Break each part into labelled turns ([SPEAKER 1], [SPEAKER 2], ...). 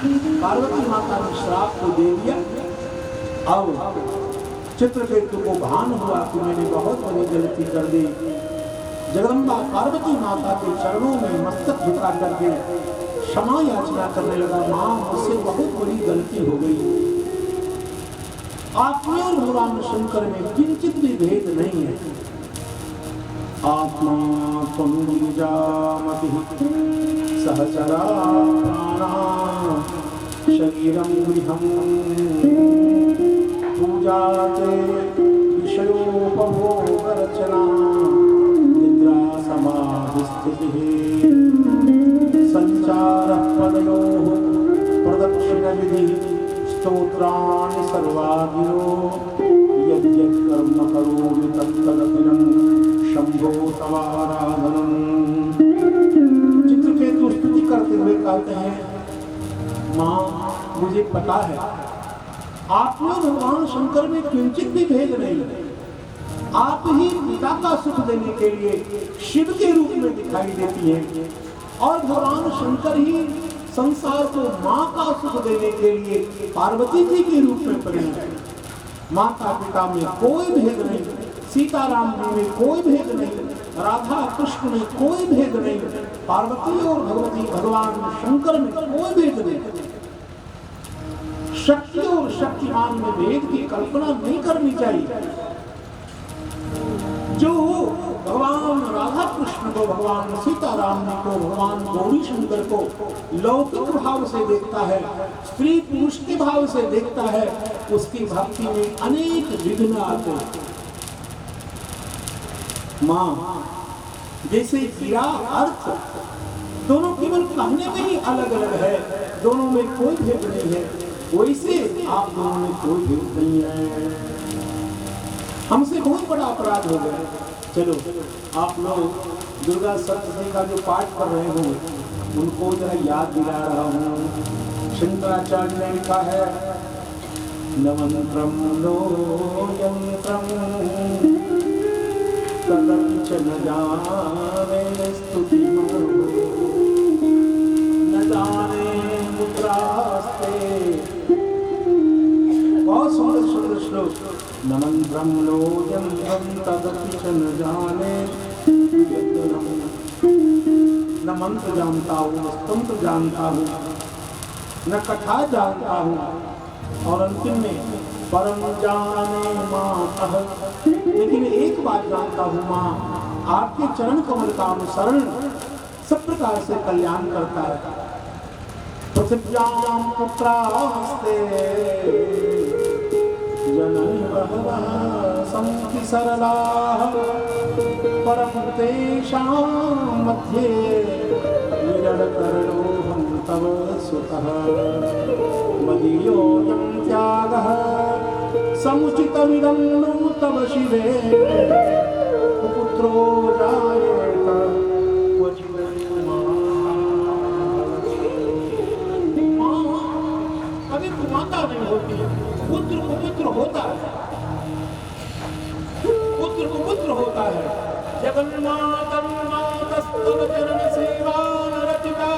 [SPEAKER 1] पार्वती माता ने श्राप को दे दिया। अब चित्रकेतु को भान हुआ कि मैंने बहुत बड़ी गलती कर दी। जगदम्बा पार्वती माता के चरणों में मस्तक झुका करके क्षमा याचना करने लगा, मां मुझसे बहुत बड़ी गलती हो गई। आप में और भगवान शंकर में किंचित भी भेद नहीं है। आत्मा त्वं गिरिजामतिः सहचरा प्राणाः शरीरं गृहं पूजा च विषयोपभोगरचना निद्रा समाधिस्थितिः संचारः पदयोः प्रदक्षिणविधिः स्तोत्राणि सर्वागिरो यद्यत् कर्म करोमि तत्तदखिलं शंभो तवाराधनम्। चित्रकेतु स्तुति करते हुए कहते हैं, मां मुझे पता है आप में भगवान शंकर में किंचित भी भेद नहीं। आप ही पिता का सुख देने के लिए शिव के रूप में दिखाई देती हैं और भगवान शंकर ही संसार को मां का सुख देने के लिए पार्वती जी के रूप में परिणत है। माता पिता में कोई भेद नहीं, सीताराम जी में कोई भेद नहीं, राधा कृष्ण में कोई भेद नहीं, पार्वती और भगवती भगवान शंकर में कोई भेद नहीं। शक्ति और शक्तिमान में भेद की कल्पना नहीं करनी चाहिए। जो भगवान राधा कृष्ण को, भगवान सीताराम जी को, भगवान गौरी शंकर को लौकिक भाव से देखता है, स्त्री पुरुष के भाव से देखता है, उसकी भक्ति में अनेक विघ्न आते हैं। मां जैसे गिरा अर्थ दोनों केवल कहने में ही अलग अलग है, दोनों में कोई भेद नहीं है, वैसे आप दोनों में कोई भेद नहीं है। हमसे बहुत बड़ा अपराध हो गया। चलो आप लोग दुर्गा सप्तशती का जो पाठ कर रहे हो उनको जरा याद दिला रहा हूँ। शंकराचार्य ने लिखा है, न मंत्रम नो यंत्रम तदपि च न जाने स्तुतिमो न जाने मुद्रास्ते। बहुत सुंदर सुंदर श्लोक। न मंत्रम नो यंत्रम तदपि च न जाने, न मंत्र जानता हूँ, न तंत्र जानता हूँ, न कथा जानता हूँ, और अंतिम में परम जाने मातः। लेकिन एक बात जानता हूँ माँ, आपके चरण कमल का अनुसरण सब प्रकार से कल्याण करता है। पृथिव्यां पुत्रास्ते जननी बहवः सन्ति सरलाः परं तेषां मध्ये विरलकरणोऽहं तव सुतः। मदीयोऽयं त्यागः समुचितमिदं नु तव शिवे पुत्रो जायेत क्वचित् कभी माता नहीं होती, पुत्र को पुत्र होता है, पुत्र को पुत्र होता है। जगन्मातं मातस्तव चरण सेवान रचिता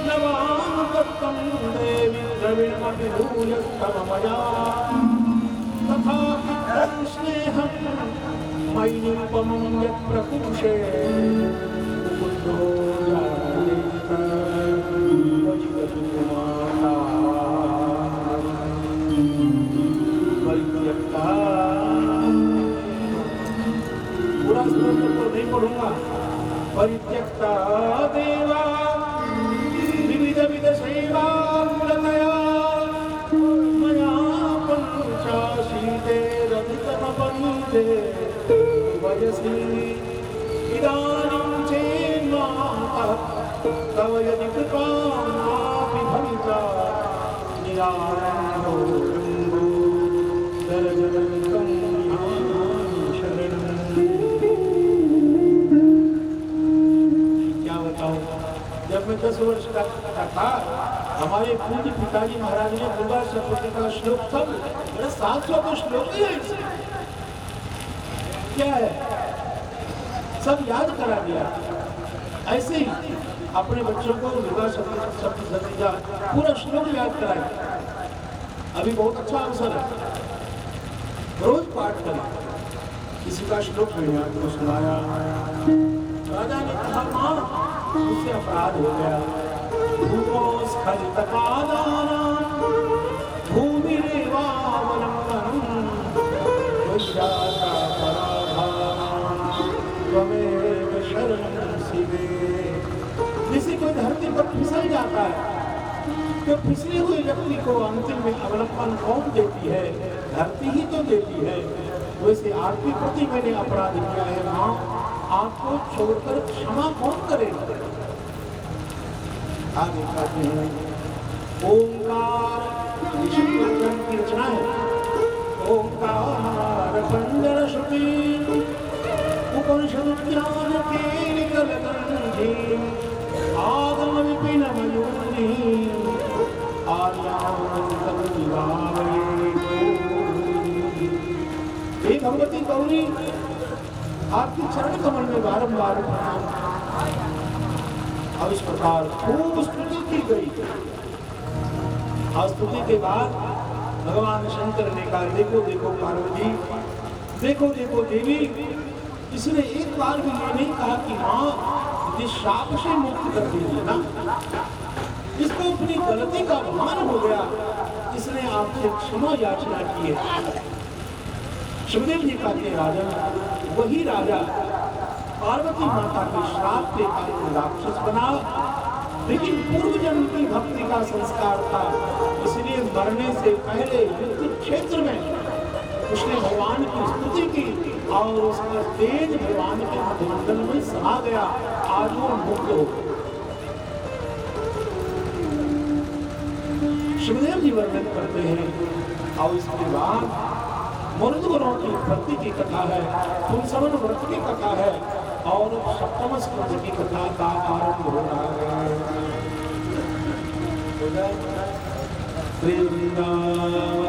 [SPEAKER 1] नवां दत्तं देवी द्रविणमपि भूयस्तव मया तथापि तं स्नेहं मयि निरुपमं यत् प्रकुरुषे पुत्रो जायेत क्वचित् माता परित्यक्ता। पूरा स्तोत्र तो नहीं पढ़ूंगा। परित्यक्ता देवा विविध विध सेवा मूलतया मया पंचाशीते रथितमपनीते वयसि इदानीं चेन्मातः तव यदि कृपा मापि भविता निरानन्दो जम्बो दरजनकं विहामि शरणम्। क्या बताऊं, जब मैं 10 वर्ष का था, हमारे पूज्य पिताजी महाराज ने दुर्गा सप्तशती का श्लोक था, मेरा 700 तो श्लोक ही है इसमें। क्या है, सब याद करा दिया। ऐसे ही अपने बच्चों को विवाह सतीजा पूरा श्लोक याद कराए। अभी बहुत अच्छा अवसर है, रोज पाठ करें। किसी का श्लोक मैंने आपको सुनाया, राजा ने कहा मां मुझसे अपराध हो गया, जैसे कोई धरती पर फिसल जाता है तो फिसले हुए व्यक्ति को अंतिम में अवलंबन कौन देती है? धरती ही तो देती है। वैसे आपके प्रति मैंने अपराध किया है मां, आपको छोड़कर क्षमा कौन करेगा? आगे कहते हैं ओंकार की रचना है। ओंकार पंजर श्रुति उपनिषद ज्ञान के निकल गंधे आगम विपिन मयूरी हे भगवती गौरी, आपकी चरण कमल में बारंबार प्रणाम। अब इस प्रकार खूब स्तुति की गई। स्तुति के बाद भगवान शंकर ने कहा देखो देखो पार्वती, देखो देखो देवी, इसने एक बार भी ये नहीं कहा कि मां जिस शाप से मुक्त कर दीजिए ना, इसको अपनी गलती का भान हो गया, इसने आपसे क्षमा याचना की है। शिवदेव जी कहते राजा, वही राजा पार्वती माता के श्राप के कारण राक्षस बना, लेकिन पूर्व जन्म की भक्ति का संस्कार था, इसलिए मरने से पहले युद्ध क्षेत्र में उसने भगवान की स्तुति की और उसका तेज भगवान के मधुमंडल में समा गया। आज वो मुक्त हो गए। शिवदेव जी वर्णन करते हैं और इसके बाद मरुदगुणों की उत्पत्ति की कथा है, पुंसवन व्रत की कथा है और सप्तम स्कंद की कथा का आरंभ हो रहा है। श्री वृंदावन